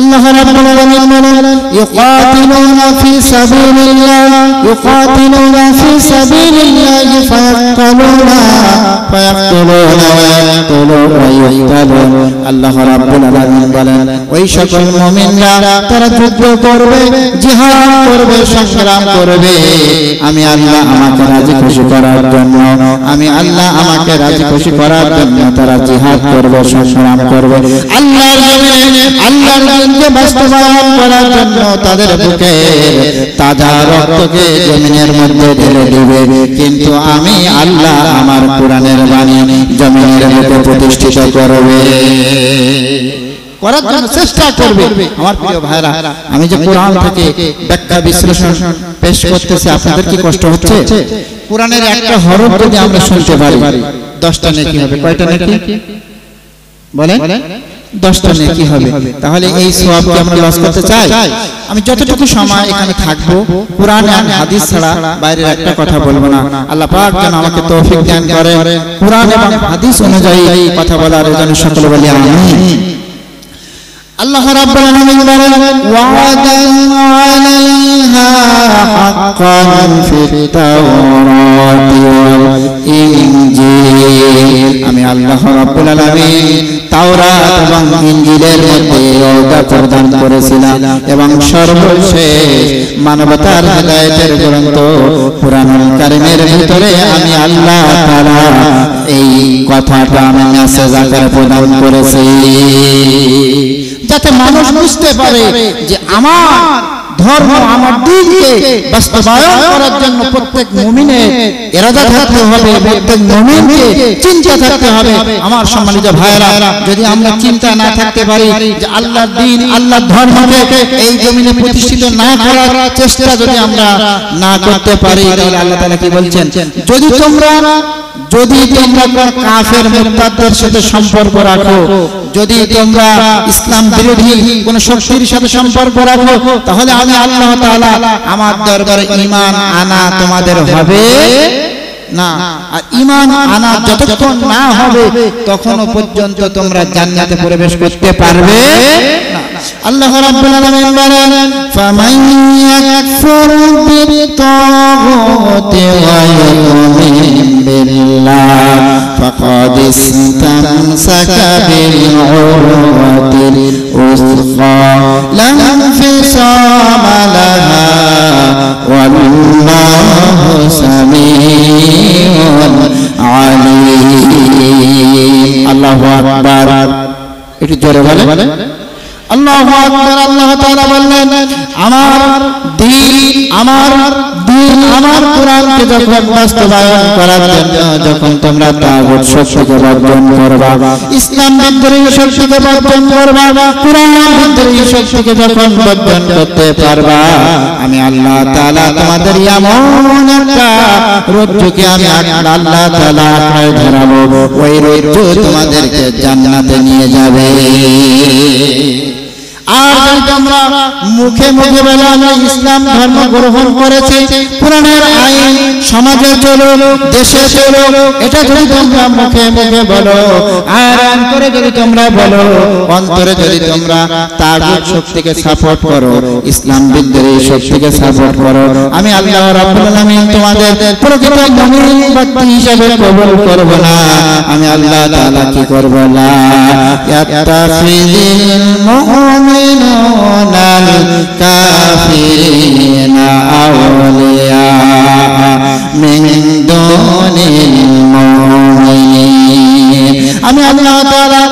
আল্লাহ রাব্বুল আলামিন বলেন ইউকাতিলুনা ফি সাবিলিল্লাহ ইউকাতিলুনা ফি সাবিলিল্লাহ ফায়াকতুলুনা ওয়া ইউকতালুন। আল্লাহ রাব্বুল আলামিন বলেন ওই সকল মুমিনরা তারা যুদ্ধ করবে, জিহাদ করবে, সংগ্রাম করবে, আমি আল্লাহ আমাকে রাজি খুশি করার জন্য, আমি আল্লাহ আমাকে রাজি খুশি করার জন্য তারা জিহাদ করবে, সংগ্রাম করবে। আল্লাহর জমিনে আল্লাহর দিনকে বাস্তবায়ন করার জন্য তাদের বুকে তাজা রক্তকে জমিনের মধ্যে ঢেলে দিবে। কিন্তু আমি আল্লাহ আমার কোরআনের বাণী জমিনের বুকে প্রতিষ্ঠিত করবে, করার জন্য চেষ্টা করবে। আমার প্রিয় ভাইরা, আমি যে কোরআন থেকে ব্যাখ্যা বিশ্লেষণ পেশ করতেছি, আপনাদের কি কষ্ট হচ্ছে? কোরআনের একটা হরফ যদি আমরা শুনতে পারি 10টা নেকি হবে। কয়টা নেকি বলেন? 10টা নেকি হবে। তাহলে এই সওয়াবকে আমরা লস করতে চাই? আমি যতটুকু সময় এখানে থাকবো কোরআন আর হাদিস ছাড়া বাইরের একটা কথা বলবো না। আল্লাহ পাক যেন আমাকে তৌফিক দান করে কোরআন এবং হাদিস অনুযায়ী কথা বলার জন্য। সকলে বলি আমিন। আল্লাহ রাব্বুল আলামিন বলেন ওয়াদান আলাইহা হাক্কান ফিত তাওরাতি ওয়াল ইনজিল। আমি আল্লাহ রাব্বুল আলামিন তাওরাত এবং ইনজিলের মধ্যে ওয়াদা প্রদান করেছিলাম এবং সর্বশেষ মানবতার হেদায়েতের গ্রন্থ কুরআনুল কারীমের ভিতরে আমি আল্লাহ তাআলা এই কথাটা আমি মেসেজ আকারে প্রদান করেছি, যাতে মানুষ বুঝতে পারে যে আমার ধর্ম, আমার দ্বীনকে বাস্তবায়ন করার জন্য প্রত্যেক মুমিনের ইরাদা থাকতে হবে, প্রত্যেক মুমিনকে চিন্তা থাকতে হবে। আমার সম্মানিত ভাইরা, যদি আমরা চিন্তা না থাকতে পারি যে আল্লাহর দ্বীন, আল্লাহর ধর্মকে এই জমিনে প্রতিষ্ঠিত না করার চেষ্টা যদি আমরা না করতে পারি, তাহলে আল্লাহ তাআলা কি বলছেন? যদি তোমরা কোন কাফের মুরতাদদের সাথে সম্পর্ক রাখো, যদি তোমরা ইসলাম বিরোধী কোন শক্তির সাথে সম্পর্ক রাখো, তাহলে আমি আল্লাহ তাআলা আমার দরবারে ঈমান আনা তোমাদের হবে না। আর ঈমান আনা যতক্ষণ না হবে তখনও পর্যন্ত তোমরা জান্নাতে প্রবেশ করতে পারবে না। আল্লাহ রাব্বুল আলামিন বলেন ফামান ইয়াকফুর বিত-তাগুতি ওয়া ইউমিন বিল্লাহ ফাকাদ ইসতামসাকা বিল-উরওয়াতিল উসকা লা ইনফিসামা লাহা ওয়াল্লাহু সামিউন আলীম। আল্লাহু আকবার। একটু জোরে বলেন আল্লাহু আকবার। আল্লাহ তাআলা বললেন আমার দ্বীন, আমার কোরআনকে যখন বাস্তবায়ন করার জন্য যখন তোমরা তাগুত শক্তিকে বর্জন করবা, ইসলাম বিদ্রোহী শক্তিকে বর্জন করবা, কোরআন বিদ্রোহী শক্তিকে যখন বর্জন করতে পারবা, আমি আল্লাহ তাআলা তোমাদের এমন একটা রজ্জুকে আমি আল্লাহ তাআলা আঁকড়ে ধরাবো, ওই রজ্জু তোমাদেরকে জান্নাতে নিয়ে যাবে। আর যদি তোমরা মুখে মুখে বলো আমি ইসলাম ধর্ম গ্রহণ করেছি, কোরআনের আইন সমাজে চলো, দেশে চলো, এটা যদি তোমরা মুখে মুখে বলো, আর অন্তরে যদি তোমরা বলো, অন্তরে যদি তোমরা তাগুত শক্তিকে সাপোর্ট করো, ইসলাম বিদ্রোহী শক্তিকে সাপোর্ট করো, আমি আল্লাহ রাব্বুল আলামিন তোমাদের প্রকৃত মুমিন ব্যক্তি হিসেবে কবুল করব না। আমি আল্লাহ তাআলা কি করব? লা ইয়াত্তাখিযুল মুমিনুনা কাফিরিনা আউলিয়া মিন দুনিল মুমিনিন। আমি আল্লাহ তাআলা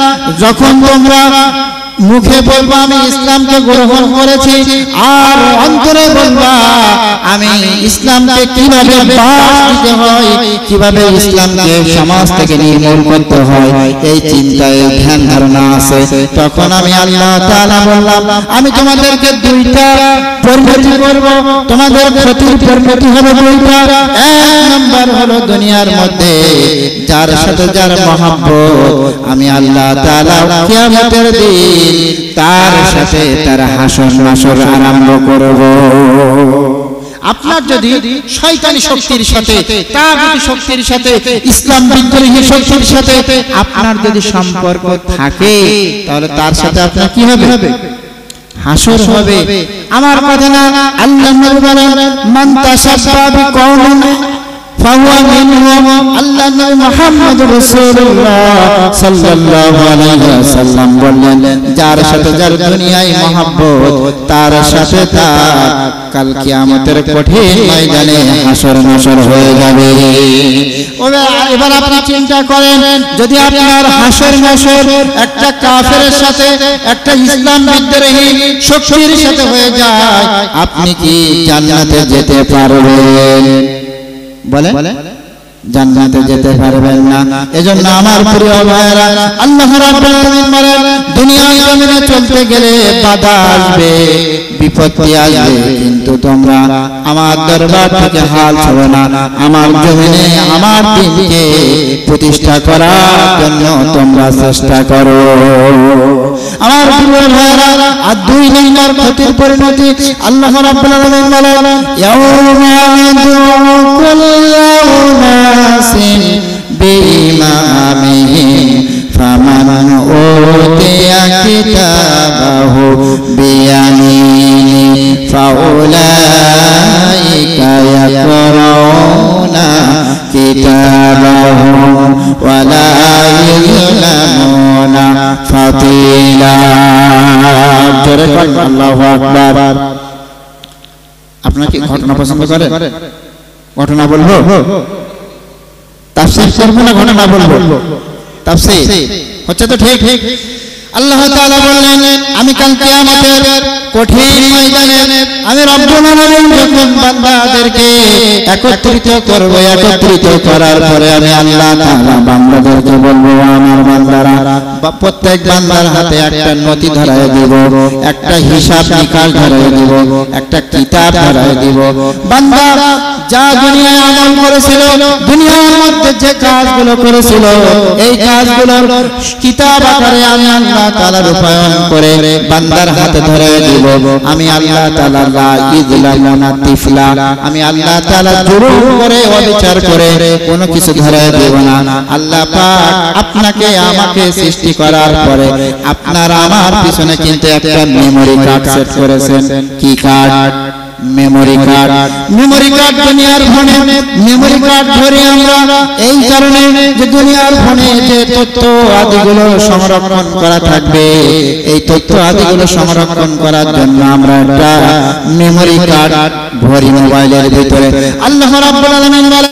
যখন তোমরা মুখে বলবা আমি ইসলামকে গ্রহণ করেছি, আর অন্তরে বলবা আমি ইসলামকে কিভাবে বাদ দিতে হয়, কিভাবে ইসলামকে সমাজ থেকে নির্মূল করতে হয়, এই চিন্তায় ধ্যান ধারণা আছে, তখন আমি আল্লাহ তাআলা বললাম আমি তোমাদেরকে দুইটা পরিণতি করব। তোমাদের ক্ষতির পরিণতি হবে দুইটা। এক নাম্বার হলো দুনিয়ার মধ্যে যার সাথে যার মহব্বত, আমি আল্লাহ তাআলা কিয়ামতের দিন তার সাথে তার হাসর নাসর আরম্ভ করব। আপনার যদি শয়তানি শক্তির সাথে, তাগুতি শক্তির সাথে, ইসলাম বিদ্রোহী শক্তির সাথে আপনার যদি সম্পর্ক থাকে, তাহলে তার সাথে আপনার কি হবে? হাসর হবে। আমার কথা না, আল্লাহ নবী বলেন মান তাশাব্বা বিকওমিন ফাহুয়া মিনহুম। আল্লাহ নবী মুহাম্মদ রাসূলুল্লাহ সাল্লাল্লাহু আলাইহি ওয়াসাল্লাম বললেন, যার সাথে যার দুনিয়ায় মহব্বত, তার সাথে তার কাল কিয়ামতের কঠিন ময়দানে হাসর নাসর হয়ে যাবে। এবার আপনি চিন্তা করেন, যদি আপনার হাসর নাসর একটা কাফেরের সাথে, একটা ইসলাম বিদ্রোহী শক্তির সাথে হয়ে যায়, আপনি কি জান্নাতে যেতে পারবেন? বলে জান্নাতে যেতে পারবেন না। এজন্য আমার প্রিয় ভাইরা, আল্লাহ রাব্বুল আলামিন বলেন, দুনিয়ার জমিনে চলতে গেলে বাধা আসবে, বিপত্তি আসবে, কিন্তু তোমরা আমার দরবার থেকে হাল ছাড়ো না। আমার জমিনে আমার দ্বীনকে প্রতিষ্ঠা করার জন্য তোমরা চেষ্টা করো। আমার প্রিয় ভাইরা, আর 2 নম্বর ক্ষতির পরিণতি আল্লাহ রাব্বুল আলামিন বলেন, ইয়াউমা ইয়াদউ কুল্লু নাসিন বিইমামিহিম ফামান উতিয়া কিতাবাহু বিয়ামিনি ফাউলাইকা ইয়াকরাউনা কিতাবাহুম ওয়ালা ইউযলামুনা ফাতিলা। জোরে বলেন আল্লাহু আকবার। আপনারা কি ঘটনা পছন্দ করেন? ঘটনা বলবো? তাফসীর করব না ঘটনা বলবো? তাফসীর হচ্ছে তো ঠিক। আল্লাহ তাআলা বললেন, আমি কাল কিয়ামতের কঠিন ময়দানে আমি রব্বুল আলামিন যখন বান্দাদেরকে একত্রিত করব, একত্রিত করার পরে আমি আল্লাহ তাআলা বান্দাদেরকে বলবো, আমার বান্দারা, প্রত্যেক বান্দার হাতে একটা নথি ধরায় দিব, একটা হিসাব নিকাশ ধরায় দিব, একটা কিতাব ধরায় দিব। বান্দা যা দুনিয়ায় আমল করেছিল, দুনিয়ার মধ্যে যে কাজগুলো করেছিল, এই কাজগুলোর কিতাব আকারে আমি আল্লাহ তাআলা রূপায়ণ করে বান্দার হাতে ধরায় দিব। আমি আল্লাহ তাআলা লা ইযলামুনা তিফলা, আমি আল্লাহ তাআলা জুলুম করে, অবিচার করে কোনো কিছু ধরায় দেব না। আল্লাহ পাক আপনাকে আমাকে সৃষ্টি করার পরে আপনার আমার পিছনে কিন্তু একটা মেমরি কার্ড সেট করেছেন। কি card? Memory card. Memory card দুনিয়ার ফোনে মেমরি কার্ড ধরে আমরা এই কারণে যে দুনিয়ার ফোনে যে তথ্য আদিগুলো সংরক্ষণ করা থাকবে, এই তথ্য আদিগুলো সংরক্ষণ করার জন্য আমরা একটা মেমরি কার্ড ভরি মোবাইলের ভিতরে। আল্লাহ রাব্বুল আলামিন